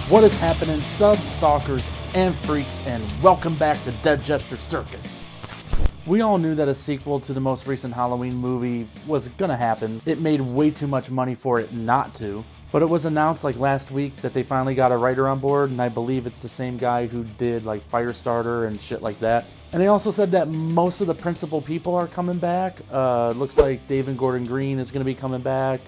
What is happening, subs, stalkers, and freaks, and welcome back to Dead Jester Circus. We all knew that a sequel to the most recent Halloween movie was gonna happen. It made way too much money for it not to. But it was announced like last week that they finally got a writer on board, and I believe it's the same guy who did like Firestarter and shit like that. And they also said that most of the principal people are coming back. Looks like David Gordon Green is going to be coming back.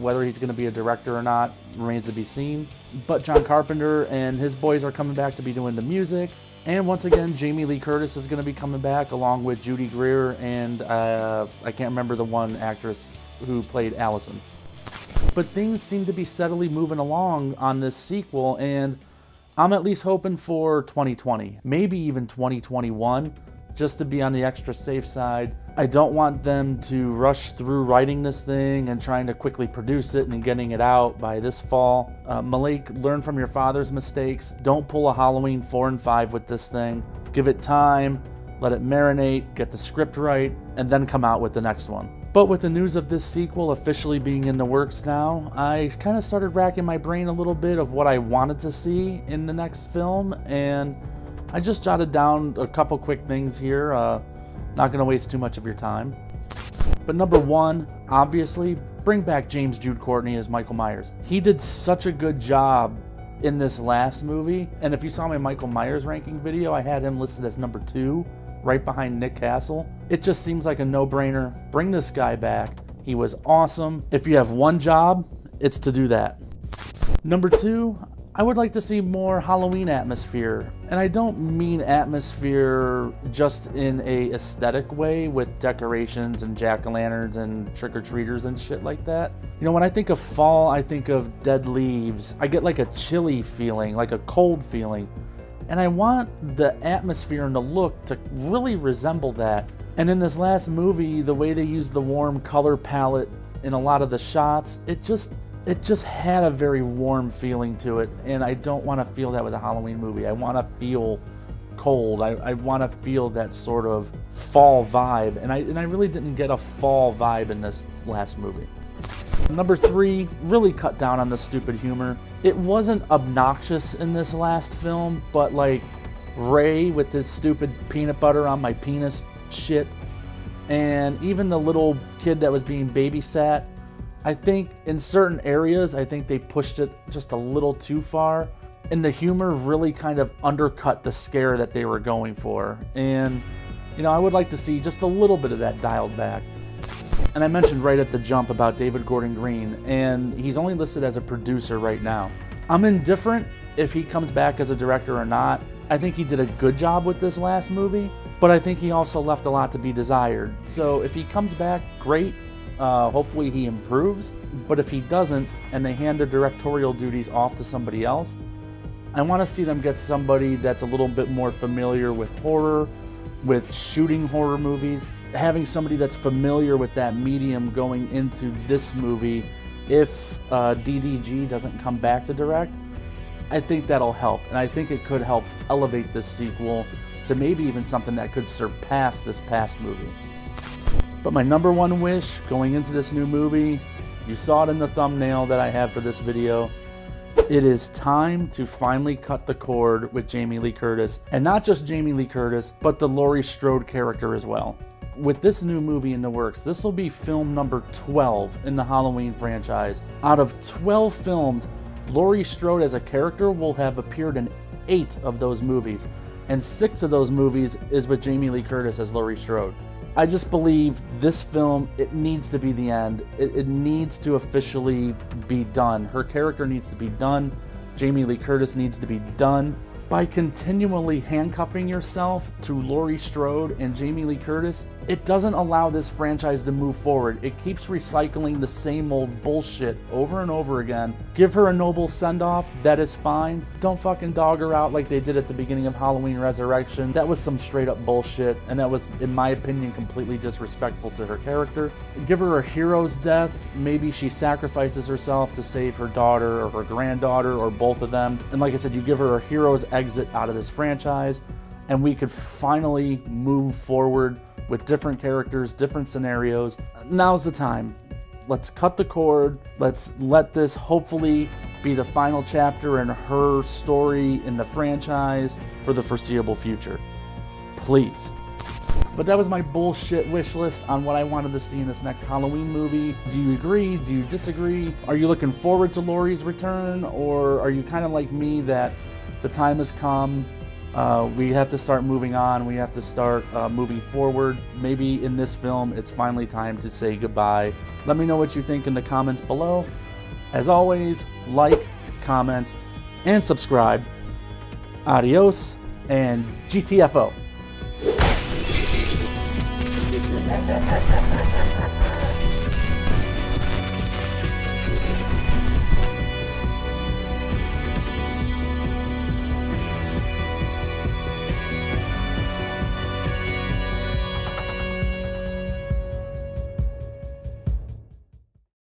Whether he's going to be a director or not remains to be seen. But John Carpenter and his boys are coming back to be doing the music. And once again, Jamie Lee Curtis is going to be coming back along with Judy Greer and I can't remember the one actress who played Allison. But things seem to be steadily moving along on this sequel, and I'm at least hoping for 2020, maybe even 2021, just to be on the extra safe side. I don't want them to rush through writing this thing and trying to quickly produce it and getting it out by this fall. Malik, learn from your father's mistakes. Don't pull a Halloween 4 and 5 with this thing. Give it time, let it marinate, get the script right, and then come out with the next one. But with the news of this sequel officially being in the works now, I kind of started racking my brain a little bit of what I wanted to see in the next film, and I just jotted down a couple quick things here, not going to waste too much of your time. But number one, obviously, bring back James Jude Courtney as Michael Myers. He did such a good job in this last movie, and if you saw my Michael Myers ranking video, I had him listed as number 2. Right behind Nick Castle. It just seems like a no-brainer. Bring this guy back. He was awesome. If you have one job, it's to do that. Number 2, I would like to see more Halloween atmosphere. And I don't mean atmosphere just in a aesthetic way with decorations and jack-o'-lanterns and trick-or-treaters and shit like that. You know, when I think of fall, I think of dead leaves. I get like a chilly feeling, like a cold feeling. And I want the atmosphere and the look to really resemble that. And in this last movie, the way they used the warm color palette in a lot of the shots, it just had a very warm feeling to it. And I don't want to feel that with a Halloween movie. I want to feel cold. I want to feel that sort of fall vibe. And I really didn't get a fall vibe in this last movie. Number 3, really cut down on the stupid humor. It wasn't obnoxious in this last film, but like Ray with his stupid peanut butter on my penis shit, and even the little kid that was being babysat, I think in certain areas, I think they pushed it just a little too far, and the humor really kind of undercut the scare that they were going for. And, you know, I would like to see just a little bit of that dialed back. And I mentioned right at the jump about David Gordon Green, and he's only listed as a producer right now. I'm indifferent if he comes back as a director or not. I think he did a good job with this last movie, but I think he also left a lot to be desired. So if he comes back, great. Hopefully he improves. But if he doesn't, and they hand the directorial duties off to somebody else, I want to see them get somebody that's a little bit more familiar with horror, with shooting horror movies, having somebody that's familiar with that medium going into this movie. If DDG doesn't come back to direct, I think that'll help. And I think it could help elevate this sequel to maybe even something that could surpass this past movie. But my number one wish going into this new movie, you saw it in the thumbnail that I have for this video, it is time to finally cut the cord with Jamie Lee Curtis. And not just Jamie Lee Curtis, but the Laurie Strode character as well. With this new movie in the works, this will be film number 12 in the Halloween franchise. Out of 12 films, Laurie Strode as a character will have appeared in 8 of those movies. And 6 of those movies is with Jamie Lee Curtis as Laurie Strode. I just believe this film, it needs to be the end. It needs to officially be done. Her character needs to be done. Jamie Lee Curtis needs to be done. By continually handcuffing yourself to Laurie Strode and Jamie Lee Curtis, it doesn't allow this franchise to move forward. It keeps recycling the same old bullshit over and over again. Give her a noble send-off, that is fine. Don't fucking dog her out like they did at the beginning of Halloween Resurrection. That was some straight up bullshit, and that was, in my opinion, completely disrespectful to her character. Give her a hero's death. Maybe she sacrifices herself to save her daughter or her granddaughter or both of them. And like I said, you give her a hero's exit out of this franchise, and we could finally move forward with different characters, different scenarios. Now's the time. Let's cut the cord. Let's let this hopefully be the final chapter in her story in the franchise for the foreseeable future. Please. But that was my bullshit wish list on what I wanted to see in this next Halloween movie. Do you agree? Do you disagree? Are you looking forward to Laurie's return? Or are you kind of like me that the time has come, we have to start moving on, we have to start moving forward? Maybe in this film, it's finally time to say goodbye. Let me know what you think in the comments below. As always, like, comment, and subscribe. Adios, and GTFO.